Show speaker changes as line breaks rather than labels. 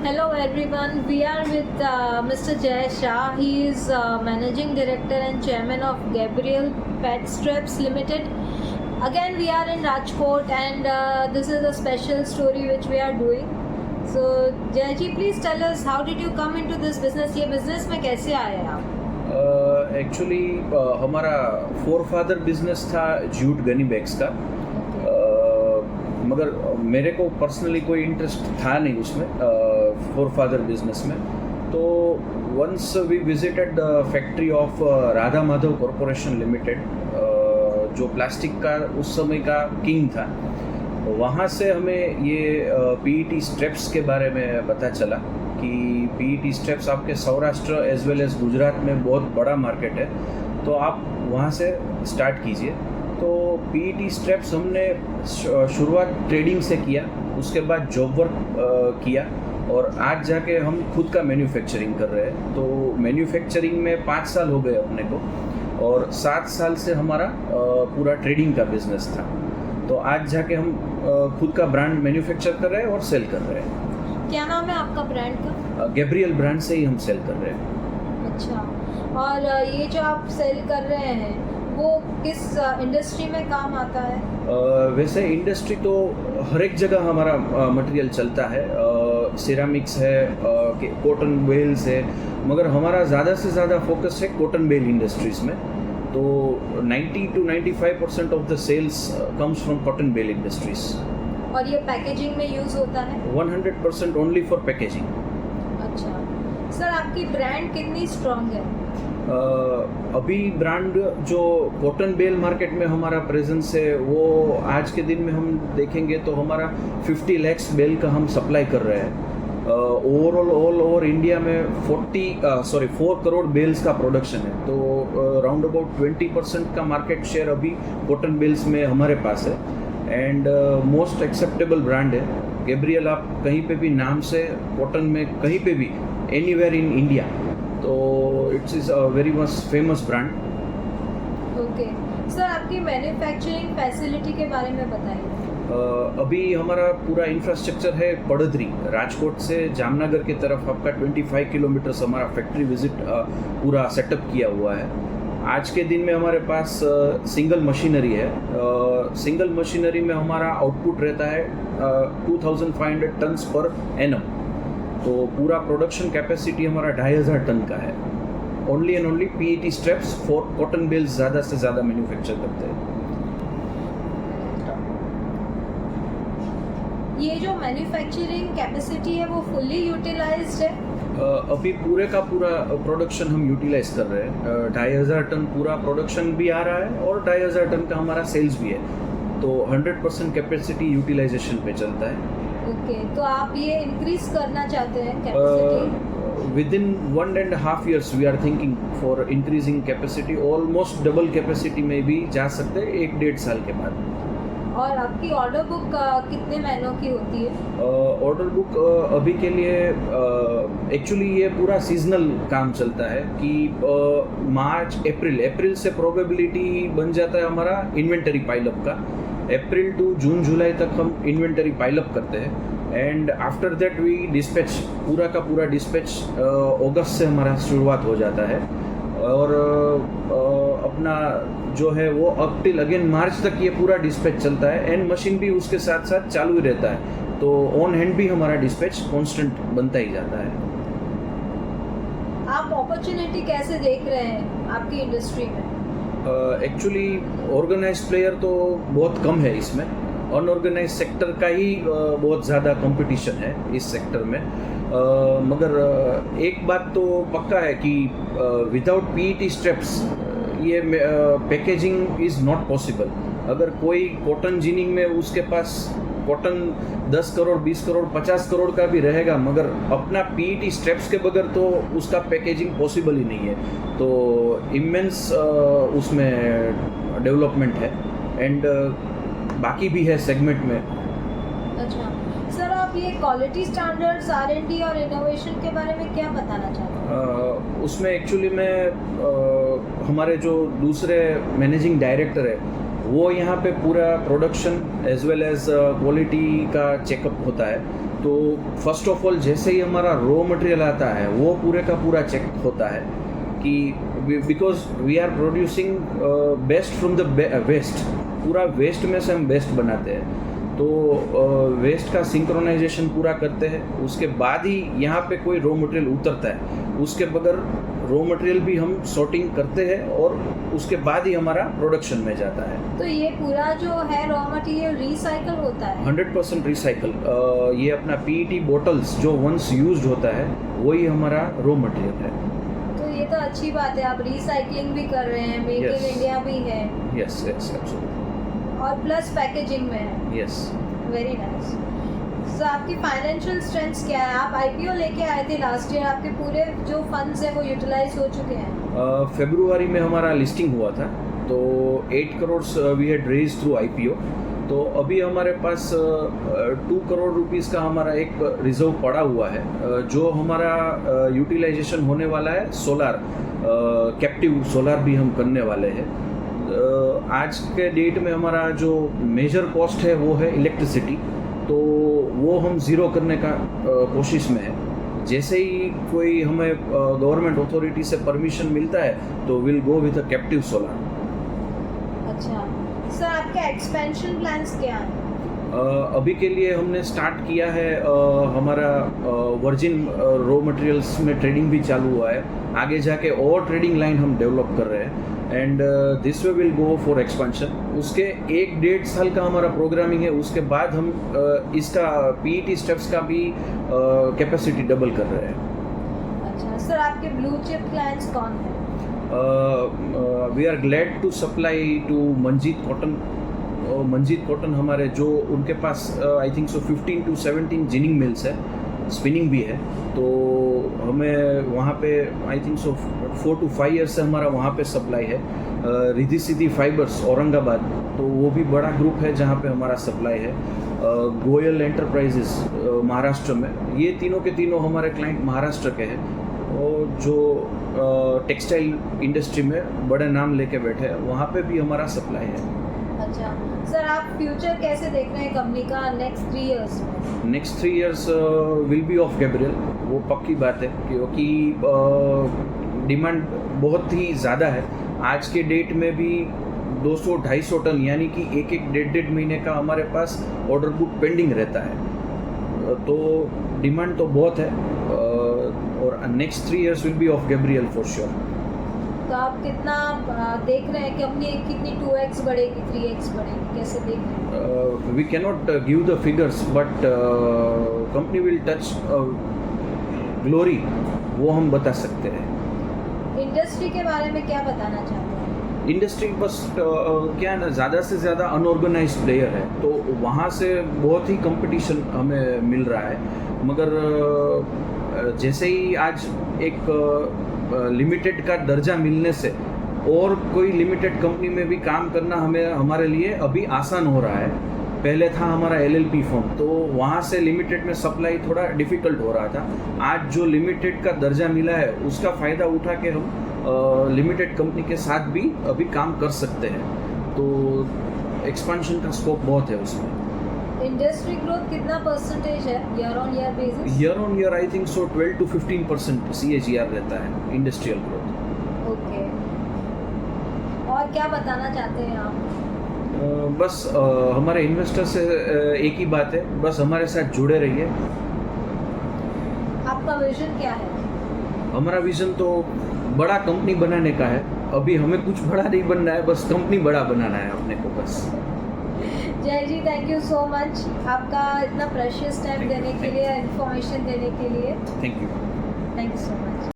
Hello everyone, we are with Mr. Jay Shah. He is Managing Director and Chairman of Gabriel Pet Strips Limited. Again we are in Rajkot and this is a special story which we are doing. So Jay ji, please tell us how did you come into this business? ये business में कैसे आए आप?
Actually हमारा फोरफादर business था jute Ghani bags का, मगर मेरे को पर्सनली कोई इंटरेस्ट था नहीं उसमें, फोरफादर बिजनेस में. तो once we visited the factory of Radha Madhav corporation limited, जो प्लास्टिक का उस समय का किंग था. वहाँ से हमें ये पीईटी स्ट्रेप्स के बारे में पता चला कि पीईटी स्ट्रेप्स आपके Saurashtra as well as Gujarat में बहुत बड़ा मार्केट है, तो आप वहाँ से स्टार्ट कीजिए. तो पीईटी स्ट्रेप्स हमने शुरुआत ट्रेडिंग से किया, उसके बाद जॉब वर्क किया और आज जाके हम खुद का मैन्युफैक्चरिंग कर रहे हैं. तो मैन्युफैक्चरिंग में 5 साल हो गए अपने को और 7 साल से हमारा पूरा ट्रेडिंग का बिजनेस था. तो आज जाके हम खुद का ब्रांड मैन्युफैक्चर कर रहे हैं और सेल कर रहे हैं.
क्या नाम है आपका ब्रांड का?
गैब्रियल ब्रांड से ही हम सेल कर रहे हैं.
अच्छा, और ये जो आप सेल कर रहे हैं वो किस इंडस्ट्री में काम आता है?
वैसे इंडस्ट्री तो हर एक जगह हमारा मटेरियल चलता है. सिरामिक्स है, कॉटन बेल्स है, मगर हमारा ज़्यादा से ज़्यादा फोकस है कॉटन बेल इंडस्ट्रीज़ में. तो 90 to 95% of the sales comes from cotton bale industries.
और ये पैकेजिंग में यूज़ होता है?
100% ओनली फॉर पैकेजिंग.
अच्छा सर, आपकी ब्रांड कितनी स्ट्रॉन्ग है?
अभी ब्रांड जो कॉटन बेल मार्केट में हमारा प्रेजेंस है वो आज के दिन में हम देखेंगे तो हमारा 50 लाख बेल का हम सप्लाई कर रहे हैं. ओवरऑल ऑल ओवर इंडिया में 4 करोड़ बेल्स का प्रोडक्शन है. तो राउंड अबाउट 20% का मार्केट शेयर अभी कॉटन बेल्स में हमारे पास है. एंड मोस्ट एक्सेप्टेबल ब्रांड है गैब्रियल. आप कहीं पे भी नाम से कॉटन में कहीं पे भी एनीवेयर इन इंडिया, तो it's is a very much famous brand.
Okay sir, आपकी मैन्युफैक्चरिंग फैसिलिटी के बारे में बताइए.
अभी हमारा पूरा इंफ्रास्ट्रक्चर है पड़दरी, राजकोट से जामनगर की तरफ आपका 25 किलोमीटर हमारा फैक्ट्री विजिट पूरा सेटअप किया हुआ है. आज के दिन में हमारे पास सिंगल मशीनरी है. सिंगल मशीनरी में हमारा आउटपुट रहता है 2500 टन्स पर एनम. तो पूरा प्रोडक्शन कैपेसिटी हमारा 2500 टन का है. Only and only PET straps for cotton bales ज़्यादा से ज़्यादा मैन्युफैक्चर करते हैं.
ये जो मैन्युफैक्चरिंग कैपेसिटी है वो फुल्ली यूटिलाइज्ड है?
अभी पूरे का पूरा प्रोडक्शन हम यूटिलाइज कर रहे हैं. 2500 टन पूरा प्रोडक्शन भी आ रहा है और 2500 टन का हमारा सेल्स भी है. तो 100% कैपेसिटी यूटिलाइजेशन पे चलता है.
ओके, तो आप ये इंक्रीज करना चाहते हैं capacity?
Within 1.5 years we are thinking for increasing capacity. Almost double capacity में भी जा सकते हैं 1-1.5 साल के बाद.
और आपकी ऑर्डर बुक कितने महीनों की होती है?
ऑर्डर बुक अभी के लिए एक्चुअली ये पूरा सीजनल काम चलता है कि मार्च अप्रैल से प्रोबेबिलिटी बन जाता है हमारा इन्वेंटरी पाइलअप का. अप्रैल टू जून जुलाई तक हम इन्वेंटरी पाइलअप करते हैं and after that we dispatch. पूरा का पूरा डिस्पैच अगस्त से हमारा शुरुआत हो जाता है और अपना जो है वो अप टिल अगेन मार्च तक ये पूरा डिस्पैच चलता है. एंड मशीन भी उसके साथ साथ चालू ही रहता है. तो ऑन हैंड भी हमारा डिस्पैच कांस्टेंट बनता ही जाता है.
आप अपॉर्चुनिटी कैसे देख रहे हैं आपकी इंडस्ट्री में?
एक्चुअली ऑर्गेनाइज प्लेयर तो बहुत कम है इसमें. अनऑर्गेनाइज सेक्टर का ही बहुत ज़्यादा कंपटीशन है इस सेक्टर में. मगर एक बात तो पक्का है कि विदाउट पीईटी स्ट्रेप्स ये पैकेजिंग इज़ नॉट पॉसिबल. अगर कोई कॉटन जिनिंग में उसके पास कॉटन 10 करोड़ 20 करोड़ 50 करोड़ का भी रहेगा, मगर अपना पीईटी स्ट्रेप्स के बगैर तो उसका पैकेजिंग पॉसिबल ही नहीं है. तो इमेंस उसमें डेवलपमेंट है एंड बाकी भी है सेगमेंट में.
अच्छा सर, आप ये क्वालिटी स्टैंडर्ड्स, R&D और इनोवेशन के बारे में क्या बताना चाहते हैं?
उसमें एक्चुअली मैं हमारे जो दूसरे मैनेजिंग डायरेक्टर है वो यहाँ पे पूरा production as well as quality का चेकअप होता है. तो तो फर्स्ट ऑफ ऑल जैसे ही हमारा रॉ मटेरियल आता है वो पूरे का पूरा चेक होता है कि because we are producing best from the waste, पूरा वेस्ट में से हम बेस्ट बनाते हैं। तो वेस्ट का सिंक्रोनाइजेशन पूरा करते हैं, उसके बाद ही यहाँ पे कोई रॉ मटेरियल उतरता है। उसके बगैर रॉ मटेरियल भी हम सॉर्टिंग करते हैं और उसके बाद ही हमारा प्रोडक्शन में जाता है।
तो ये पूरा जो है रॉ मटेरियल रिसाइकल होता है?
100% रिसाइकल। ये अपना PET बॉटल्स जो वंस यूज्ड होता है वही हमारा रॉ मटेरियल है।
तो ये तो अच्छी बात है, आप रिसाइकलिंग भी कर रहे हैं, मेक इन इंडिया भी है।
Yes yes absolutely.
और प्लस पैकेजिंग में है।
Yes,
very nice. सो आपकी फाइनेंशियल स्ट्रेंथ्स क्या है? आप IPO लेके आए थे लास्ट ईयर, आपके पूरे जो फंड्स हैं वो यूटिलाइज हो चुके हैं?
फरवरी में हमारा लिस्टिंग हुआ था, तो 8 crore we had raise through IPO। तो अभी हमारे पास 2 करोड़ रुपीस का हमारा एक रिजर्व पड़ा हुआ है, जो हमारा यूटिलाइजेशन होने वाला है सोलार, कैप्टिव सोलार भी हम करने वाले हैं। आज के डेट में हमारा जो मेजर कॉस्ट है वो है इलेक्ट्रिसिटी, तो वो हम ज़ीरो करने का कोशिश में है। जैसे ही कोई हमें गवर्नमेंट अथॉरिटी से परमिशन मिलता है तो will go with a captive solar.
अच्छा सर, आपके एक्सपेंशन प्लान्स क्या हैं?
अभी के लिए हमने स्टार्ट किया है, हमारा वर्जिन रॉ मटेरियल्स में ट्रेडिंग भी चालू हुआ है। आगे जाके और ट्रेडिंग लाइन हम डेवलप कर रहे हैं and this way will go for expansion. उसके 1-1.5 साल का हमारा प्रोग्रामिंग है, उसके बाद हम इसका PET स्टेप्स का भी कैपेसिटी डबल कर रहे हैं।
अच्छा सर, आपके ब्लू चिप क्लाइंट्स कौन हैं?
We are glad to supply to Manjeet cotton. Manjeet cotton हमारे जो उनके पास I think so 15 to 17 ginning mills है, स्पिनिंग भी है। तो हमें वहाँ पे I think so 4 to 5 years से हमारा वहाँ पे सप्लाई है। रिद्धि सिद्धि फाइबर्स औरंगाबाद, तो वो भी बड़ा ग्रुप है जहाँ पे हमारा सप्लाई है। गोयल एंटरप्राइजेस महाराष्ट्र में, ये तीनों के तीनों हमारे क्लाइंट महाराष्ट्र के हैं और जो टेक्सटाइल इंडस्ट्री में बड़े नाम लेके बैठे हैं, वहाँ पे भी हमारा सप्लाई है।
अच्छा सर, आप फ्यूचर कैसे देख रहे हैं कंपनी का नेक्स्ट 3 इयर्स में?
Next 3 years will be of Gabriel, वो पक्की बात है, क्योंकि डिमांड बहुत ही ज़्यादा है। आज के डेट में भी 200-250 टन यानी कि एक 1.5 महीने का हमारे पास ऑर्डर बुक पेंडिंग रहता है। तो डिमांड तो बहुत है और next 3 years will be of Gabriel for sure.
तो आप कितना देख रहे हैं कि कंपनी कितनी 2x बढ़ेगी, 3x बढ़ेगी, कैसे देख रहे हैं?
We can not give the figures but company will touch glory, वो हम बता सकते हैं।
इंडस्ट्री के बारे में क्या बताना चाहते हैं?
इंडस्ट्री बस क्या है ना, ज़्यादा से ज़्यादा अनऑर्गेनाइज्ड प्लेयर है, तो वहाँ से बहुत ही कंपटीशन हमें मिल रहा है। मगर जैसे ही आज एक लिमिटेड का दर्जा मिलने से और कोई लिमिटेड कंपनी में भी काम करना हमारे लिए अभी आसान हो रहा है। पहले था हमारा LLP फॉर्म, तो वहाँ से लिमिटेड में सप्लाई थोड़ा डिफ़िकल्ट हो रहा था। आज जो लिमिटेड का दर्जा मिला है उसका फ़ायदा उठा के हम लिमिटेड कंपनी के साथ भी अभी काम कर सकते हैं, तो एक्सपेंशन का स्कोप बहुत है उसमें।
इंडस्ट्री ग्रोथ कितना परसेंटेज है year on year basis?
Year on year I think so 12 to 15% CAGR रहता है इंडस्ट्रियल ग्रोथ।
ओके, और क्या बताना चाहते हैं आप?
बस हमारे इन्वेस्टर से एक ही बात है, बस हमारे साथ जुड़े रहिए।
आपका विजन क्या है?
हमारा विजन तो बड़ा कंपनी बनाने का है। अभी हमें कुछ बड़ा नहीं बनना है, बस कंपनी बड़ा बनाना है अपने को बस।
जय जी, थैंक यू सो मच आपका इतना प्रेशियस टाइम देने के लिए, इन्फॉर्मेशन देने के लिए।
Thank you
so much.